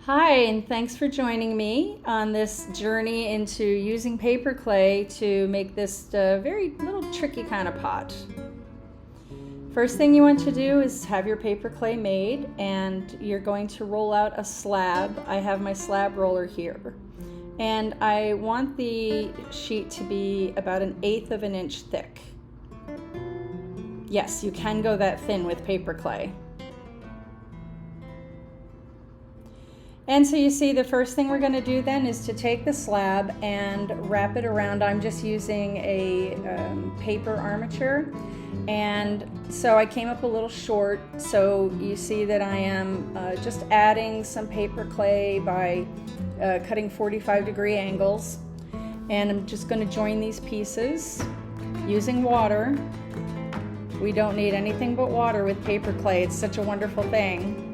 Hi, and thanks for joining me on this journey into using paper clay to make this very little tricky kind of pot. First thing you want to do is have your paper clay made, and you're going to roll out a slab. I have my slab roller here, and I want the sheet to be about 1/8 of an inch thick. Yes, you can go that thin with paper clay. And so you see, the first thing we're going to do then is to take the slab and wrap it around. I'm just using a paper armature, and so I came up a little short, so you see that I am just adding some paper clay by cutting 45-degree angles, and I'm just going to join these pieces using water. We don't need anything but water with paper clay. It's such a wonderful thing.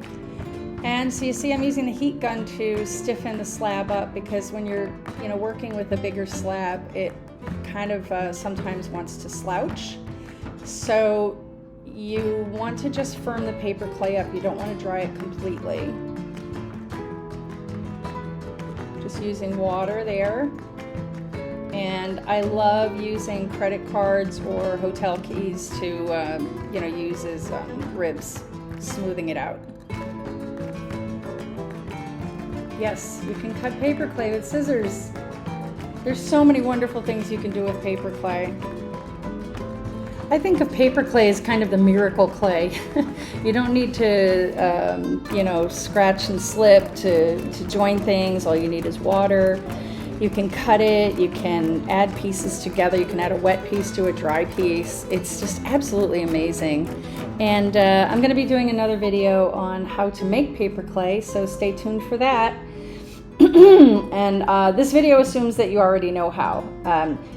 And so you see, I'm using the heat gun to stiffen the slab up, because when you're working with a bigger slab, it kind of sometimes wants to slouch. So you want to just firm the paper clay up. You don't want to dry it completely. Just using water there. And I love using credit cards or hotel keys to use as ribs, smoothing it out. Yes, you can cut paper clay with scissors. There's so many wonderful things you can do with paper clay. I think of paper clay as kind of the miracle clay. You don't need to, scratch and slip to join things. All you need is water. You can cut it, you can add pieces together, you can add a wet piece to a dry piece. It's just absolutely amazing. And I'm going to be doing another video on how to make paper clay, so stay tuned for that. And this video assumes that you already know how.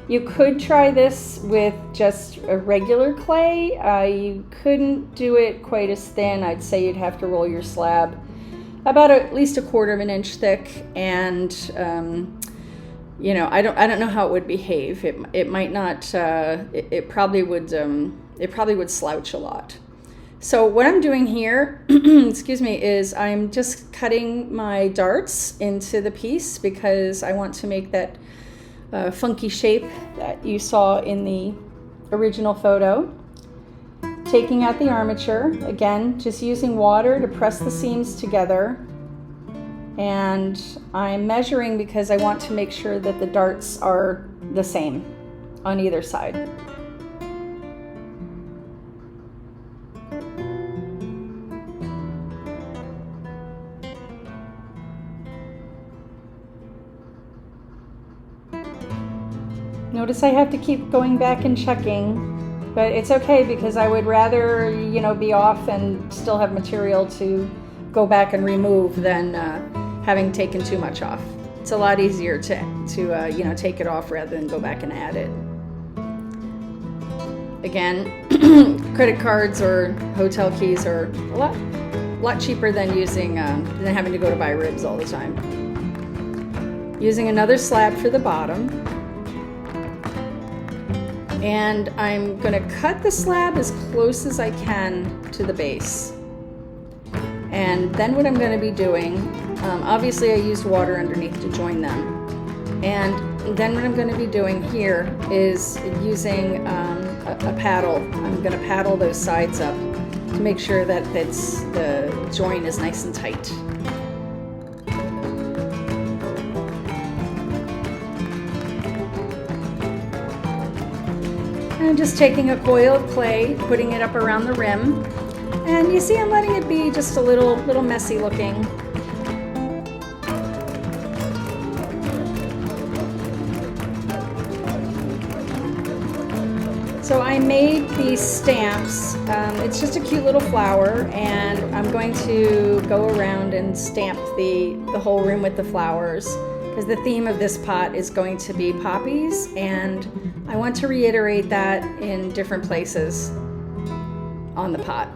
You could try this with just a regular clay. You couldn't do it quite as thin. I'd say you'd have to roll your slab about at least 1/4 of an inch thick, and I don't know how it would behave. It might not. It probably would slouch a lot. So what I'm doing here, excuse me, is I'm just cutting my darts into the piece, because I want to make that funky shape that you saw in the original photo. Taking out the armature, again, just using water to press the seams together. And I'm measuring because I want to make sure that the darts are the same on either side. Notice I have to keep going back and checking, but it's okay, because I would rather, be off and still have material to go back and remove than having taken too much off. It's a lot easier to take it off rather than go back and add it. Again, credit cards or hotel keys are a lot cheaper than than having to go to buy ribs all the time. Using another slab for the bottom. And I'm going to cut the slab as close as I can to the base. And then what I'm going to be doing, obviously I used water underneath to join them. And then what I'm going to be doing here is using a paddle. I'm going to paddle those sides up to make sure that the join is nice and tight. I'm just taking a coil of clay, putting it up around the rim, and you see I'm letting it be just a little messy looking. So I made these stamps. It's just a cute little flower, and I'm going to go around and stamp the whole room with the flowers, because the theme of this pot is going to be poppies, and I want to reiterate that in different places on the pot.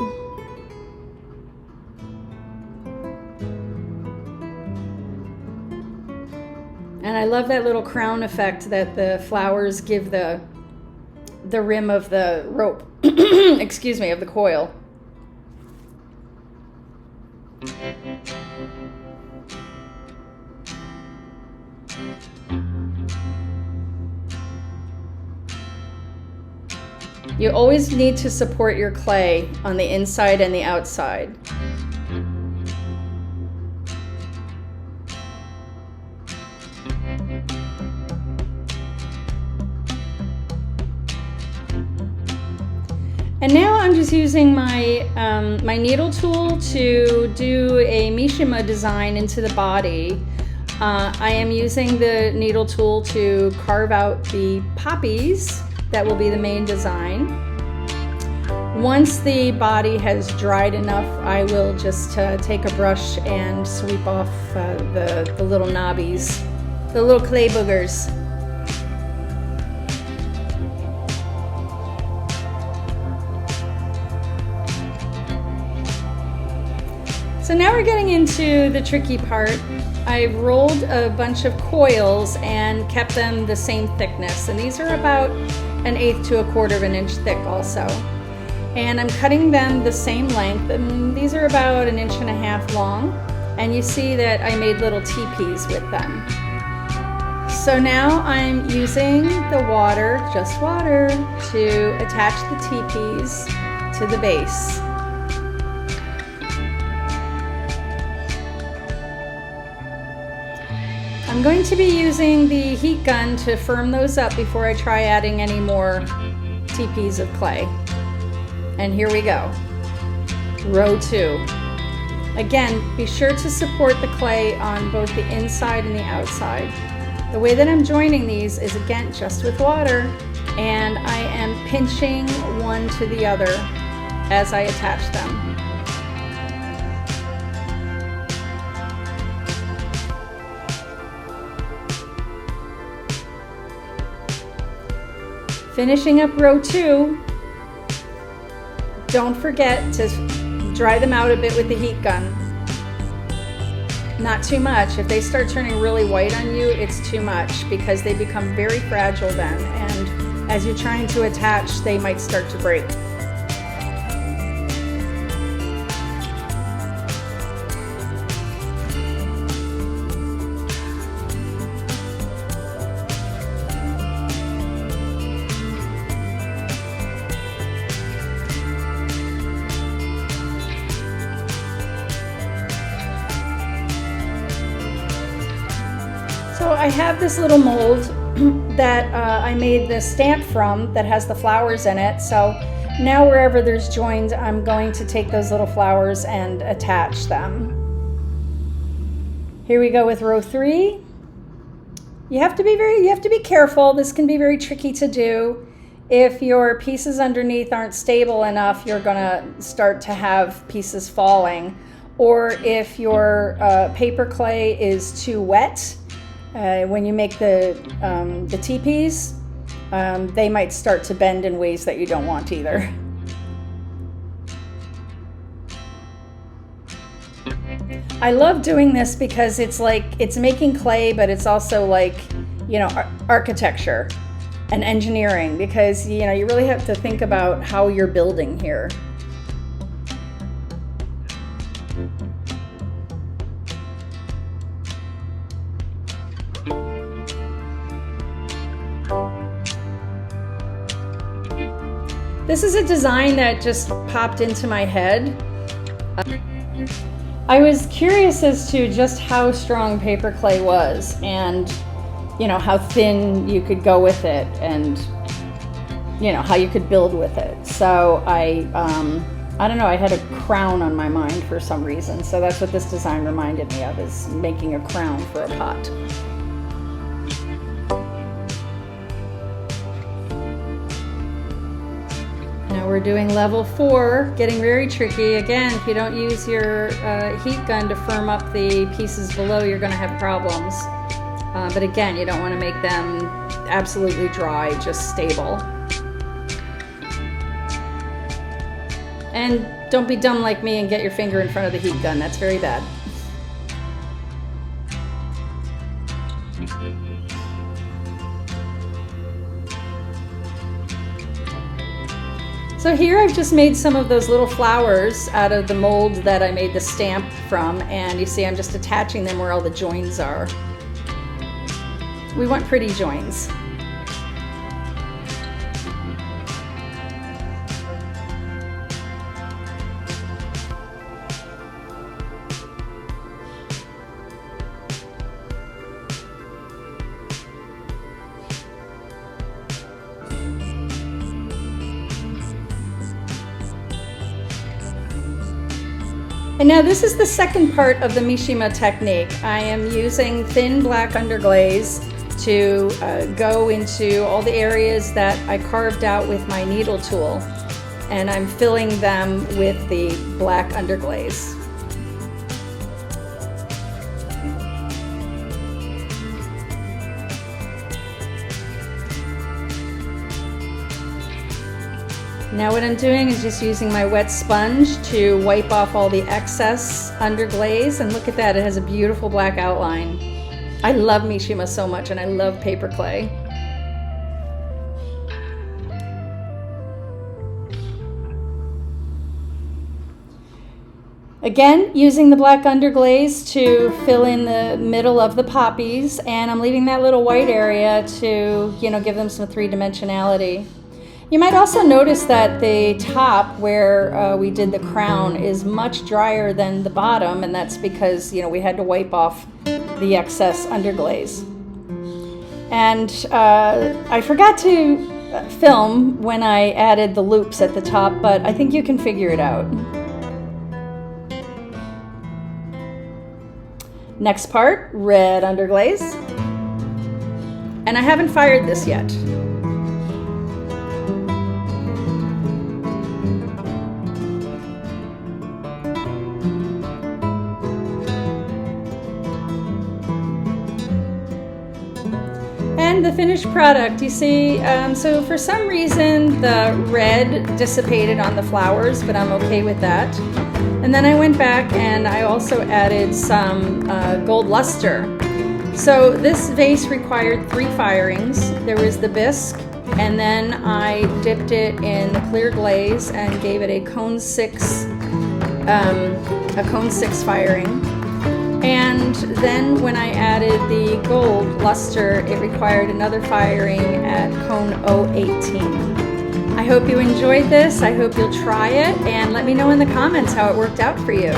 And I love that little crown effect that the flowers give the rim of the rope, excuse me, of the coil. You always need to support your clay on the inside and the outside. And now I'm just using my, my needle tool to do a Mishima design into the body. I am using the needle tool to carve out the poppies that will be the main design. Once the body has dried enough, I will just take a brush and sweep off the little knobbies, the little clay boogers. So now we're getting into the tricky part. I've rolled a bunch of coils and kept them the same thickness. And these are about 1/8 to 1/4 of an inch thick also. And I'm cutting them the same length. And these are about 1.5 inches long. And you see that I made little teepees with them. So now I'm using the water, just water, to attach the teepees to the base. I'm going to be using the heat gun to firm those up before I try adding any more teepees of clay. And here we go. Row 2. Again, be sure to support the clay on both the inside and the outside. The way that I'm joining these is again just with water, and I am pinching one to the other as I attach them. Finishing up row 2, don't forget to dry them out a bit with the heat gun. Not too much. If they start turning really white on you, it's too much because they become very fragile then, and as you're trying to attach, they might start to break. So I have this little mold that I made the stamp from that has the flowers in it. So now wherever there's joins, I'm going to take those little flowers and attach them. Here we go with row 3. You have to be careful. This can be very tricky to do. If your pieces underneath aren't stable enough, you're gonna start to have pieces falling. Or if your paper clay is too wet, when you make the teepees, they might start to bend in ways that you don't want either. I love doing this because it's like, it's making clay, but it's also like, you know, architecture and engineering, because, you know, you really have to think about how you're building here. This is a design that just popped into my head. I was curious as to just how strong paper clay was, and you know, how thin you could go with it, and you know, how you could build with it. So I don't know, I had a crown on my mind for some reason. So that's what this design reminded me of, is making a crown for a pot. We're doing level 4, getting very tricky. Again, if you don't use your heat gun to firm up the pieces below, you're going to have problems. But again, you don't want to make them absolutely dry, just stable. And don't be dumb like me and get your finger in front of the heat gun. That's very bad. So here I've just made some of those little flowers out of the mold that I made the stamp from, and you see I'm just attaching them where all the joins are. We want pretty joins. And now this is the second part of the Mishima technique. I am using thin black underglaze to go into all the areas that I carved out with my needle tool. And I'm filling them with the black underglaze. Now what I'm doing is just using my wet sponge to wipe off all the excess underglaze, and look at that, it has a beautiful black outline. I love Mishima so much, and I love paper clay. Again, using the black underglaze to fill in the middle of the poppies, and I'm leaving that little white area to, give them some three-dimensionality. You might also notice that the top where we did the crown is much drier than the bottom, and that's because, we had to wipe off the excess underglaze. And I forgot to film when I added the loops at the top, but I think you can figure it out. Next part, red underglaze. And I haven't fired this yet. And the finished product, you see, so for some reason the red dissipated on the flowers, but I'm okay with that. And then I went back and I also added some gold luster. So this vase required 3 firings. There was the bisque, and then I dipped it in the clear glaze and gave it a cone 6 firing. And then when I added the gold luster, it required another firing at cone 018. I hope you enjoyed this. I hope you'll try it, and let me know in the comments how it worked out for you.